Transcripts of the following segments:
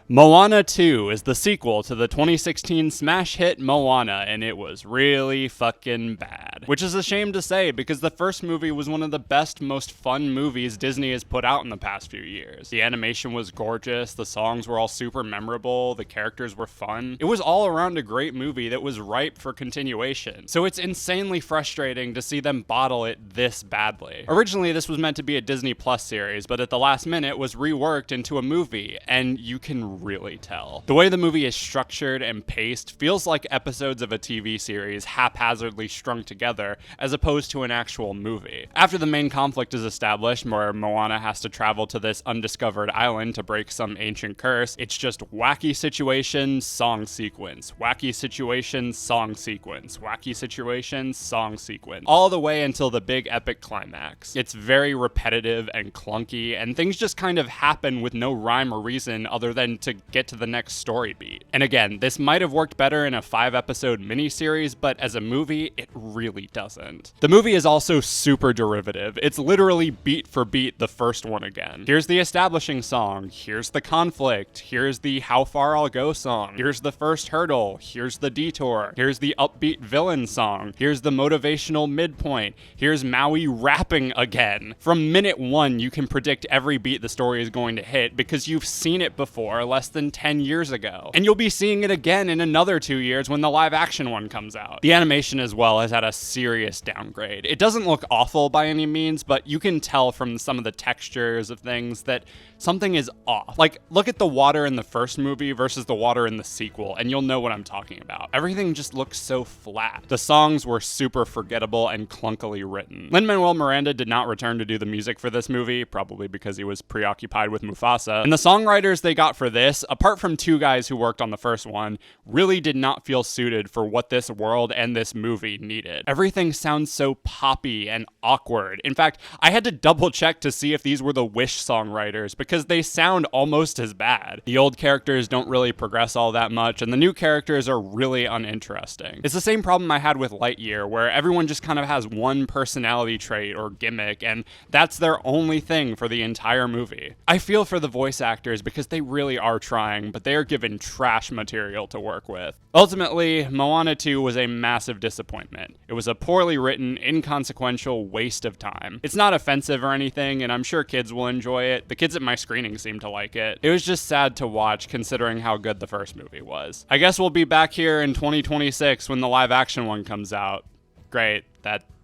Moana 2 is the sequel to the 2016 smash hit Moana, and it was really fucking bad. Which is a shame to say, because the first movie was one of the best, most fun movies Disney has put out in the past few years. The animation was gorgeous, the songs were all super memorable, the characters were fun. It was all around a great movie that was ripe for continuation. So it's insanely frustrating to see them bottle it this badly. Originally, this was meant to be a Disney Plus series, but at the last minute was reworked into a movie, and you can really tell. The way the movie is structured and paced feels like episodes of a TV series haphazardly strung together as opposed to an actual movie. After the main conflict is established, where Moana has to travel to this undiscovered island to break some ancient curse, it's just wacky situation, song sequence, wacky situation, song sequence, wacky situation, song sequence, all the way until the big epic climax. It's very repetitive and clunky, and things just kind of happen with no rhyme or reason other than to get to the next story beat. And again, this might have worked better in a 5-episode miniseries, but as a movie, it really doesn't. The movie is also super derivative. It's literally beat for beat the first one again. Here's the establishing song, here's the conflict, here's the how far I'll go song, here's the first hurdle, here's the detour, here's the upbeat villain song, here's the motivational midpoint, here's Maui rapping again. From minute 1, you can predict every beat the story is going to hit because you've seen it before less than 10 years ago. And you'll be seeing it again in another 2 years when the live action one comes out. The animation as well has had a serious downgrade. It doesn't look awful by any means, but you can tell from some of the textures of things that something is off. Like, look at the water in the first movie versus the water in the sequel, and you'll know what I'm talking about. Everything just looks so flat. The songs were super forgettable and clunkily written. Lin-Manuel Miranda did not return to do the music for this movie, probably because he was preoccupied with Mufasa. And the songwriters they got for this, apart from 2 guys who worked on the first one, really did not feel suited for what this world and this movie needed. Everything sounds so poppy and awkward. In fact, I had to double check to see if these were the Wish songwriters because they sound almost as bad. The old characters don't really progress all that much, and the new characters are really uninteresting. It's the same problem I had with Lightyear, where everyone just kind of has one personality trait or gimmick, and that's their only thing for the entire movie. I feel for the voice actors because they really are trying, but they are given trash material to work with. Ultimately, Moana 2 was a massive disappointment. It was a poorly written, inconsequential waste of time. It's not offensive or anything, and I'm sure kids will enjoy it. The kids at my screening seemed to like it. It was just sad to watch considering how good the first movie was. I guess we'll be back here in 2026 when the live action one comes out. Great,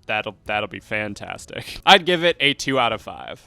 that'll be fantastic. I'd give it a 2 out of 5.